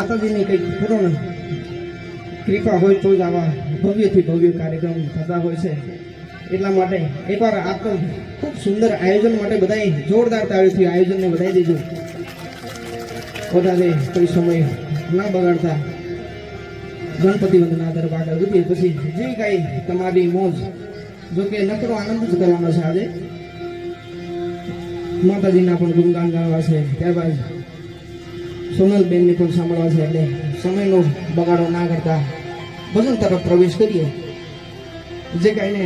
માતાજીની કંઈક પૂર્ણ કૃપા હોય તો જ આવા ભવ્યથી ભવ્ય કાર્યક્રમ થતા હોય છે. એટલા માટે એકવાર આ તો ખૂબ સુંદર આયોજન માટે બધાએ જોરદાર તાળીઓથી આયોજનને વધાવી દેજો. વધારે કોઈ સમય ના બગાડતા ગણપતિ વંદના દરબાર ઉઠીએ પછી જે કાંઈ તમારી મોજ, જો કે નકરો આનંદ જ કરવાનો છે. આજે માતાજીના પણ ગુણગાન ગાવા છે, ત્યારબાદ સોનલબેનને પણ સાંભળવા છે. એટલે સમયનો બગાડો ના કરતા ભજન તરફ પ્રવેશ કરીએ. જે કાંઈને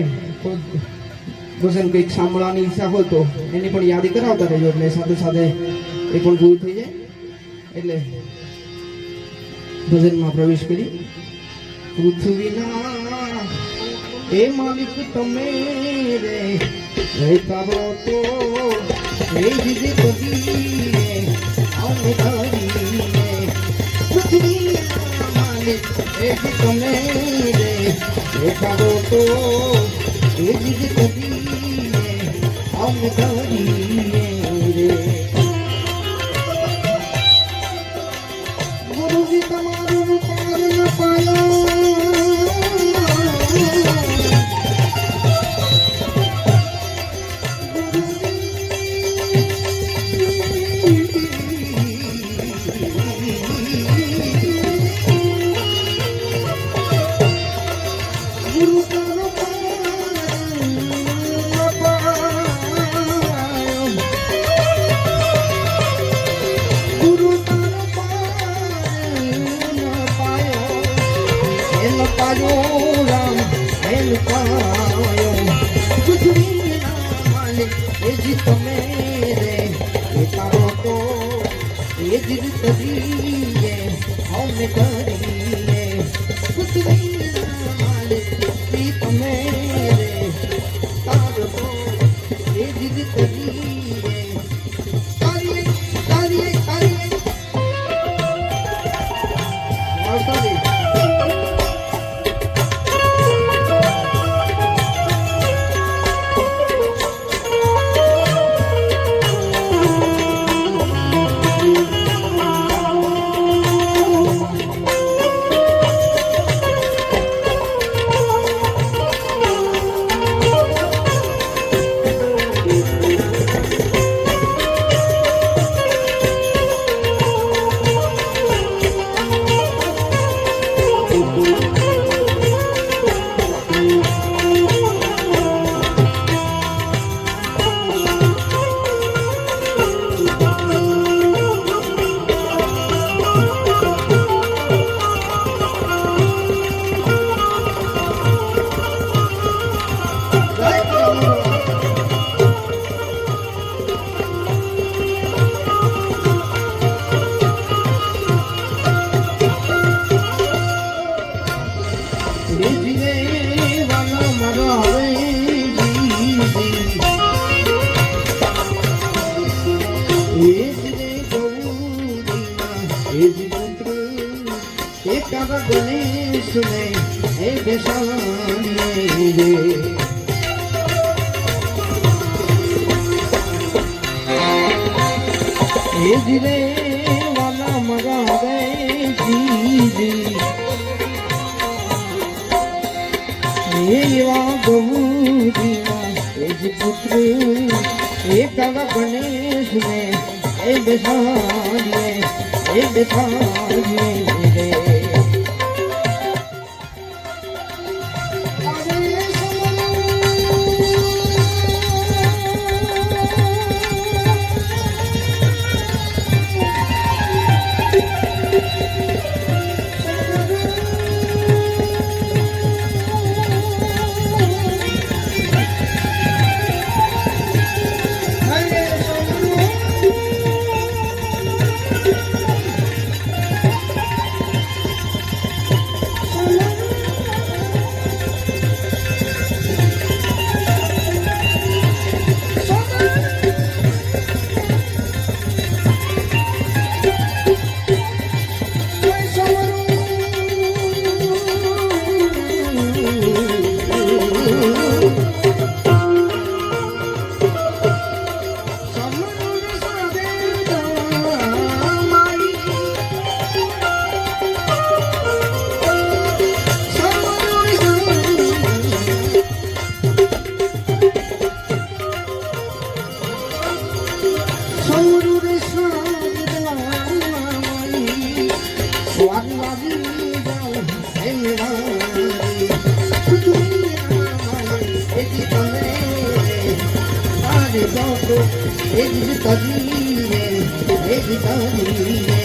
ભજન કંઈક સાંભળવાની ઈચ્છા હોય તો એની પણ યાદી કરાવતા રહેજો, એટલે સાથે સાથે એ પણ પૂરું થઈ જાય. એટલે ભજનમાં પ્રવેશ કરી. પૃથ્વીના એ માલિક તમે રે તારો તો એ જીજે કદી આને ધરીને. પૃથ્વીના માલિક એ તમે રે તારો તો એ જીજે કદી આને ધરીને રે. ગુરુજી તમારું પાર ન પાયો, તમે રે તારો તો એ જીદ કરીએ અમે કરીએ. પૃથ્વીના માલિક તમે રે તારો તો એ જીદ કરીએ. તારીએ તારીએ તારીએ गणेश में हे बेसाने रे. हे जिले वाला मरा गए जी, हे वा गौरीना हे पुत्र एक गणेश में हे बेसाने रे. વાગી વાગી જાઉં એમને વાગી એથી તમને આજે જાઉં તો એ જ કદી રે એ જ કદી રે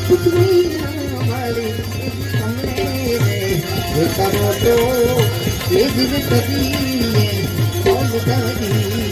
પૃથ્વી મારી તમને રે એ કરો તો એ જ કદી રે કોલ કદી